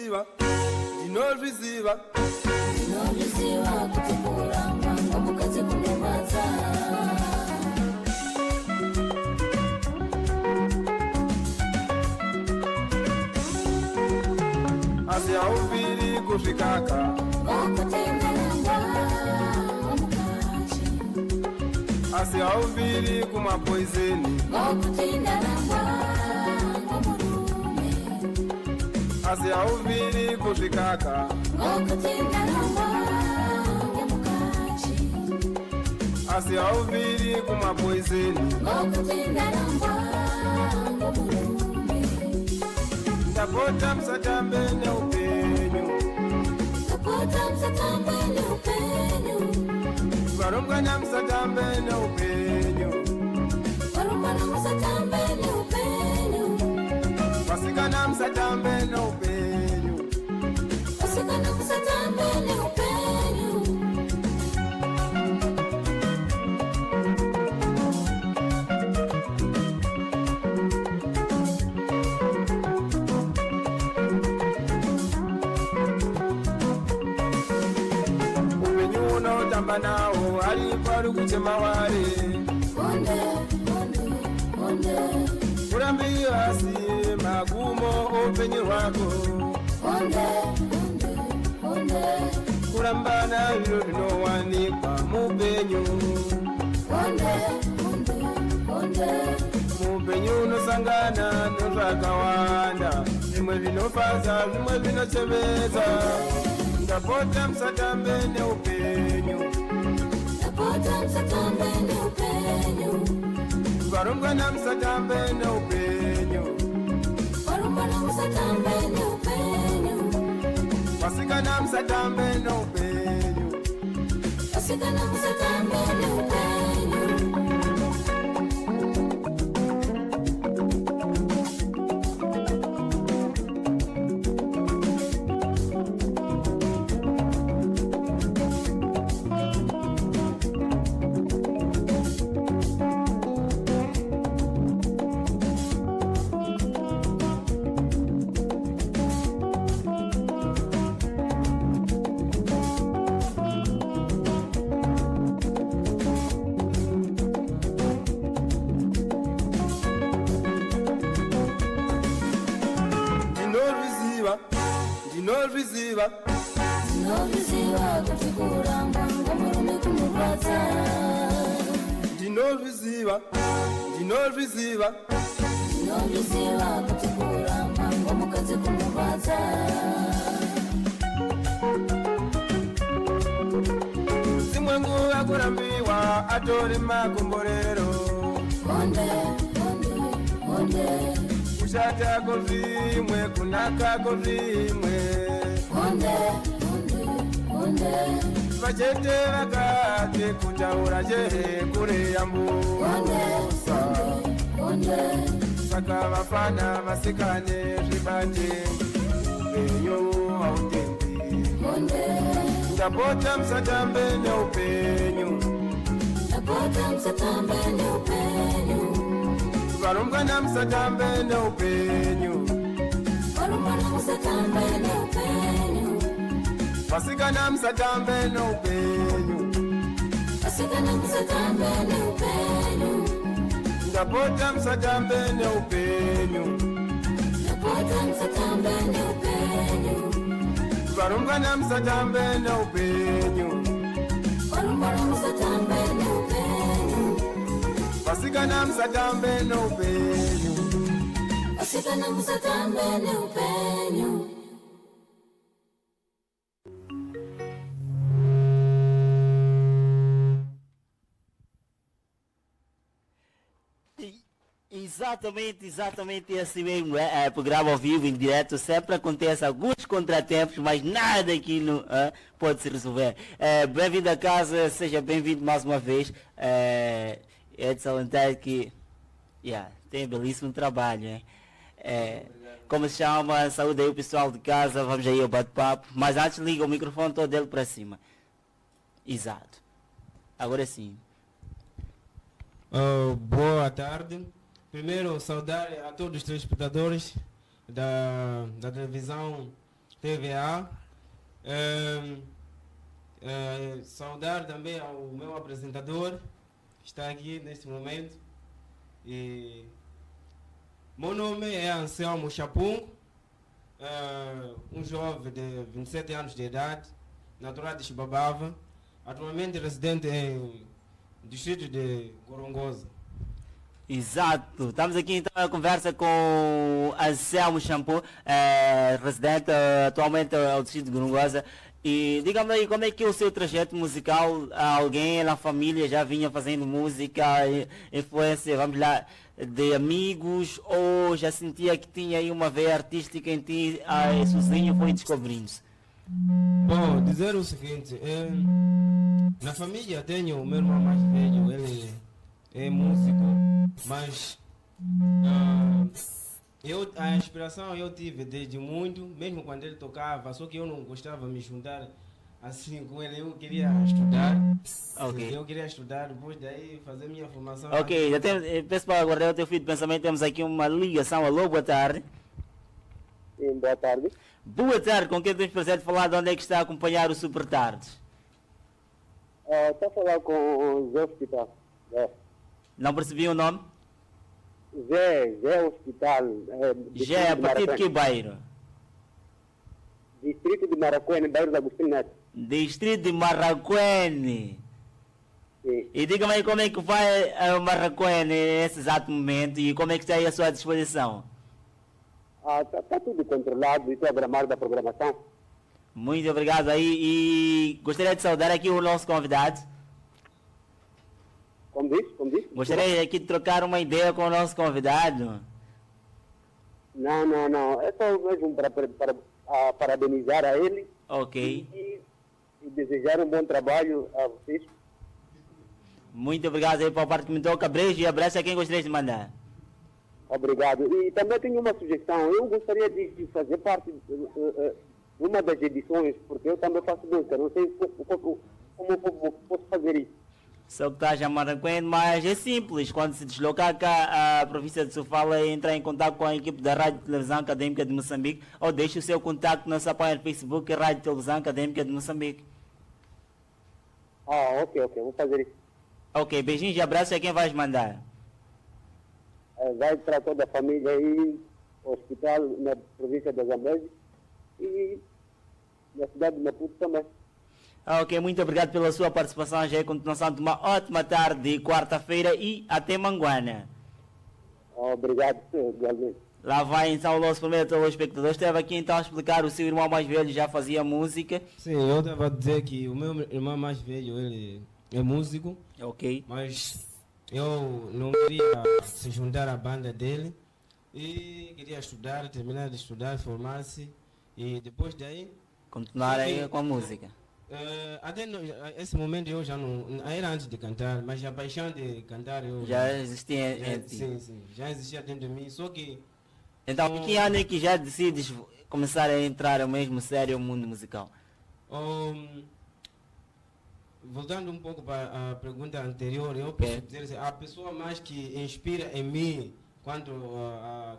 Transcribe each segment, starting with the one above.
viziva, dinozviziva, dinozviziva kuti kuramba kwamukadzi kunorwadza. asi haubviri kuzvikaka vakutenderangwa kwamukadzi, asi haubviri kumapoizeni vakutenderangwa kwamurume, asi haubviri kuzvikaka vakutenderangwa kwamukadzi, asi haubviri kumapoizeni vakutenderangwa kwamurume. Tapota msatambe neupenyu, tapota msatambe neupenyu, varumbwana msatambe neupenyu, varumbwana msatambe neupenyu, vasikana msatambe neupenyu, vasikana msatambe neupenyu. nawo alipo ari kuchema ware kurambira asi magumo upenyu hwako kurambana zviro zvinowanikwa mupenyu mupenyu unosangana nezvakawanda, zvimwe zvinofadza zvimwe zvinochemedza. Tapota msatambe neupenyu, tapota msatambe neupenyu, varumbwana msatambe neupenyu, varumbwana msatambe neupenyu, vasikana msatambe neupenyu, vasikana msatambe neupenyu. Dinozviziva, dinozviziva kuti kuramba kwamurume kunorwadza. Dinozviziva, dinozviziva, dinozviziva kuti kuramba kwamukadzi kunorwadza. Dzimwe nguva kurambiwa atori makomborero, kushata zvimwe kunaka zvimwe, vachete vakati kutaura kureyambusa, saka vafana vasikane zvibate upenyu hautendi. Tapota msatambe neupenyu, tapota msatambe neupenyu, varumbwana msatambe neupenyu, varumbwana msatambe neupenyu, vasikana msatambe neupenyu, vasikana msatambe neupenyu. Tapota msatambe neupenyu, tapota msatambe neupenyu, varumbwana msatambe neupenyu, varumbwana msatambe neupenyu, vasikana msatambe neupenyu, vasikana msatambe neupenyu. Exatamente assim mesmo, programa ao vivo, em direto, sempre acontece alguns contratempos, mas nada daquilo pode se resolver. Bem-vindo a casa, seja bem-vindo mais uma vez. É de salientar que tem um belíssimo trabalho. Como se chama? Saúde aí o pessoal de casa, vamos aí ao bate-papo. Mas antes liga o microfone todo dele para cima. Exato. Agora sim. Boa tarde. Primeiro, saudar a todos os telespectadores da televisão TVA. Saudar também ao meu apresentador, que está aqui neste momento. E meu nome é Anselmo Chapung, um jovem de 27 anos de idade, natural de Chibabava, atualmente residente em distrito de Gorongosa. Exato. Estamos aqui então a conversa com Anselmo Shampoo, residente atualmente ao distrito de Gorongosa. E diga-me aí, como é que é o seu trajeto musical? Alguém na família já vinha fazendo música, influência, vamos lá, de amigos, ou já sentia que tinha aí uma veia artística em ti, sozinho foi descobrindo-se? Bom, dizer o seguinte, na família tenho o meu irmão mais velho, ele é músico, mas a inspiração eu tive desde muito, mesmo quando ele tocava, só que eu não gostava de me juntar assim com ele, eu queria estudar. Ok. Eu queria estudar, depois daí fazer minha formação. Ok, já temos, peço para guardar o teu fio de pensamento, temos aqui uma ligação. Alô, boa tarde. Sim, boa tarde. Boa tarde, com quem tens prazer de falar, de onde é que está a acompanhar o Super Tardes? Estou a falar com o Zé Hospital. Não percebi o nome? Zé Hospital. Já, a partir de que bairro? Distrito de Maracuene, bairro da Agostinho Neto. Distrito de Marraquene. Sim. E diga-me aí como é que vai a Marraquene nesse exato momento e como é que está aí à sua disposição? Está tudo controlado e estou a gramar da programação. Muito obrigado aí e gostaria de saudar aqui o nosso convidado. Como diz? Gostaria aqui de trocar uma ideia com o nosso convidado. Não. É só mesmo para parabenizar a ele. Ok. E desejar um bom trabalho a vocês. Muito obrigado aí para o Parque Cabrejo e abraço a quem gostaria de mandar. Obrigado. E também tenho uma sugestão. Eu gostaria de fazer parte de uma das edições, porque eu também faço música. Não sei como posso fazer isso. Só que está a Marraquene, mas é simples. Quando se deslocar cá à província de Sofala, entrar em contato com a equipe da Rádio e Televisão Académica de Moçambique ou deixe o seu contato na nossa página do Facebook, Rádio e Televisão Académica de Moçambique. Ok. Vou fazer isso. Ok, beijinhos e abraços a quem vais mandar. Vai para toda a família aí, hospital na província da Zambésia e na cidade de Maputo também. Ok, muito obrigado pela sua participação. Já é continuação de uma ótima tarde de quarta-feira e até Manguana. Obrigado, igualmente. Lá vai então o nosso primeiro telespectador. Esteve aqui então a explicar, o seu irmão mais velho já fazia música. Sim, eu estava a dizer que o meu irmão mais velho, ele é músico. Ok. Mas eu não queria se juntar à banda dele e queria estudar, terminar de estudar, formar-se e depois daí... Continuar aí com a música. Até esse momento eu já não... Era antes de cantar, mas a paixão de cantar eu... Já existia em ti. Sim, já existia dentro de mim, só que... Então, em que ano é que já decides começar a entrar mesmo sério no mundo musical? Voltando um pouco para a pergunta anterior, eu posso dizer assim, a pessoa mais que inspira em mim,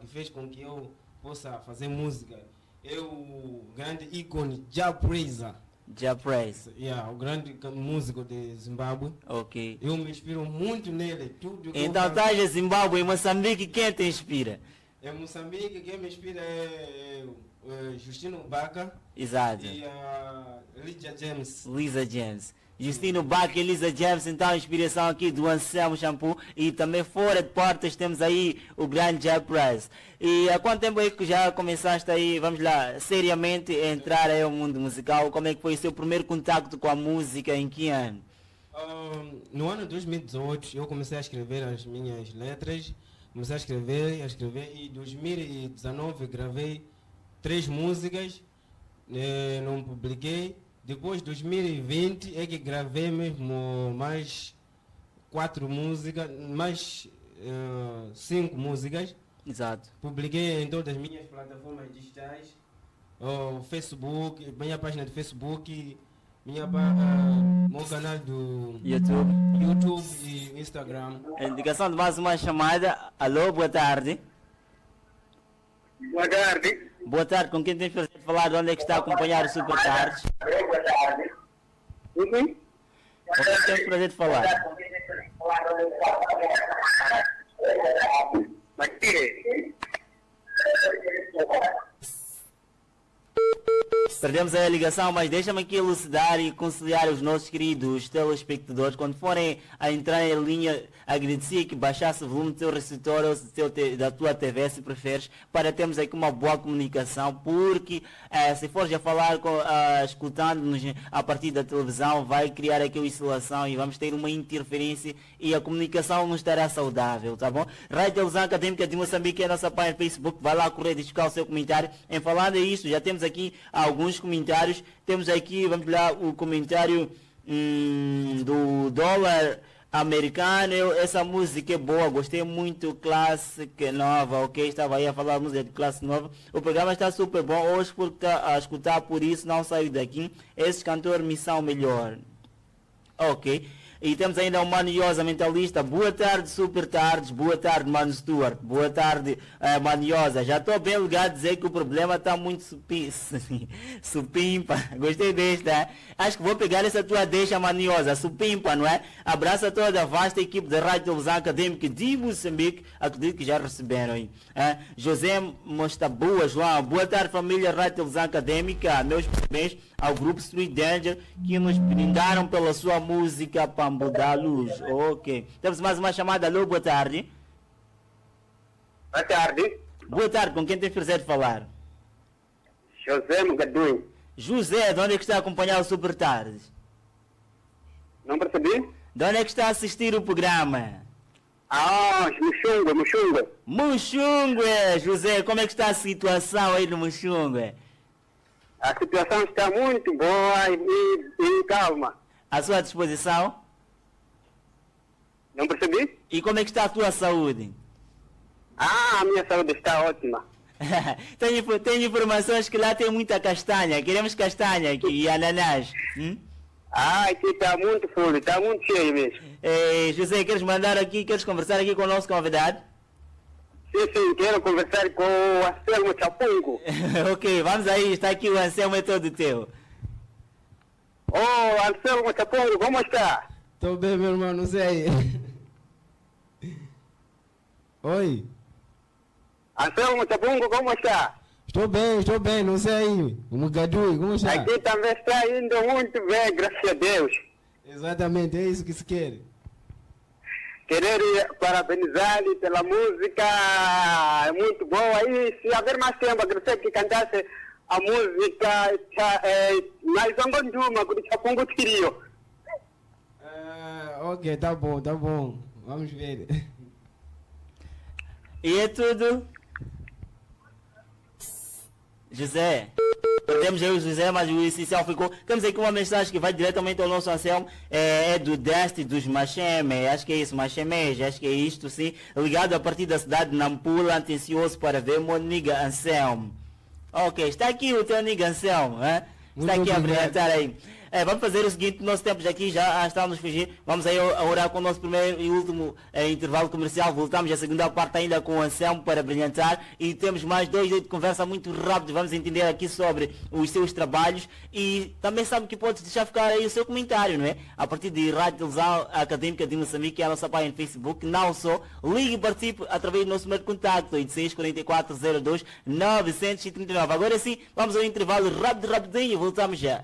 que fez com que eu possa fazer música, é o grande ícone Jah Prayzah. Jah Prayzah. O grande músico de Zimbábue. Ok. Eu me inspiro muito nele. Tudo que então estás em Zimbábue, em Moçambique, quem te inspira? Em Moçambique, quem me inspira é Justino Baca. Exato. E a Lisa James. Justino Bach e Lisa James, então a inspiração aqui do Anselmo Shampoo e também fora de portas temos aí o grande Jah Prayzah. E há quanto tempo é que já começaste aí, vamos lá, seriamente a entrar aí ao mundo musical? Como é que foi o seu primeiro contato com a música, em que ano? No ano de 2018 eu comecei a escrever as minhas letras, comecei a escrever e em 2019 gravei 3 músicas, não publiquei. Depois de 2020 é que gravei mesmo mais 4 músicas, mais 5 músicas. Exato. Publiquei em todas as minhas plataformas digitais, o Facebook, minha página de Facebook, meu canal do YouTube e Instagram. A indicação de mais uma chamada. Alô, boa tarde. Boa tarde. Boa tarde, com quem tens prazer de falar de onde é que está a acompanhar o Super Tardes. Uhum. Com quem temos o prazer de falar? Mas que? Perdemos a ligação, mas deixa-me aqui elucidar e conciliar os nossos queridos telespectadores. Quando forem a entrar em linha, agradecia que baixasse o volume do teu receptor ou da tua TV, se preferes, para termos aqui uma boa comunicação, porque se fores a falar, escutando-nos a partir da televisão, vai criar aqui uma oscilação e vamos ter uma interferência e a comunicação não estará saudável, tá bom? Rádio Televisão Académica de Moçambique é a nossa página no Facebook, vai lá correr e buscar o seu comentário. Em falando isto, já temos aqui alguns comentários. Temos aqui, vamos lá, o comentário do dólar americano. Essa música é boa, gostei muito, clássica nova, ok? Estava aí a falar a música de classe nova. O programa está super bom, hoje por a escutar, por isso não saio daqui. Esses cantores me são melhor. Ok. E temos ainda o Mano Iosa, mentalista. Boa tarde, Super Tardes. Boa tarde, Mano Stuart. Boa tarde, Mano Iosa. Já estou bem ligado a dizer que o problema está muito supimpa. Gostei desta. Acho que vou pegar essa tua deixa, Mano Iosa. Supimpa, não é? Abraço a toda a vasta equipe da Rádio Televisão Académica de Moçambique. Acredito que já receberam aí. José Mostabua, João. Boa tarde, família Rádio Televisão Académica. Meus parabéns ao grupo Street Danger que nos brindaram pela sua música Pambo da Luz. Ok. Temos mais uma chamada. Alô, boa tarde. Boa tarde. Boa tarde, com quem tem prazer de falar? José Mogadui. José, de onde é que está a acompanhar o Super Tardes? Não percebi? De onde é que está a assistir o programa? Muxunga. Muxungue, José, como é que está a situação aí no Muxungue? A situação está muito boa e calma. À sua disposição? Não percebi? E como é que está a tua saúde? A minha saúde está ótima. Tenho informações que lá tem muita castanha. Queremos castanha aqui e ananás. Aqui está muito full, está muito cheio mesmo. José, queres conversar aqui com o nosso convidado? Sim, quero conversar com o Anselmo Chapungo. Ok, vamos aí, está aqui o Anselmo, é todo teu. Anselmo Chapungo, como está? Estou bem, meu irmão, não sei. Oi. Anselmo Chapungo, como está? Estou bem, não sei. O Mugadui, como está? Aqui também está indo muito bem, graças a Deus. Exatamente, é isso que se quer. Querer parabenizar-lhe pela música, é muito boa. E se haver mais tempo, agradecer que cantasse a música mais Angonduma, que Chapungo Tirio. Ok, tá bom. Vamos ver. E é tudo? José, perdemos aí o José, mas o essencial ficou. Temos aqui uma mensagem que vai diretamente ao nosso Anselmo, é do Deste dos Macheme, acho que é isso, Machemege, acho que é isto sim, ligado a partir da cidade de Nampula, atencioso para ver meu nigga Anselmo. Ok, está aqui o teu nigga Anselmo, está aqui a apresentar aí. Vamos fazer o seguinte, nosso tempo já aqui já está a nos fugir. Vamos aí orar com o nosso primeiro e último intervalo comercial. Voltamos à segunda parte ainda com o Anselmo para brilhantar. E temos mais 2 dias de conversa muito rápido. Vamos entender aqui sobre os seus trabalhos. E também sabe que pode deixar ficar aí o seu comentário, não é? A partir de Rádio Televisão Académica de Moçambique, que é a nossa página no Facebook. Não só, ligue e participe através do nosso número de contacto, 86 44 02 939. Agora sim, vamos ao intervalo rapidinho. Voltamos já.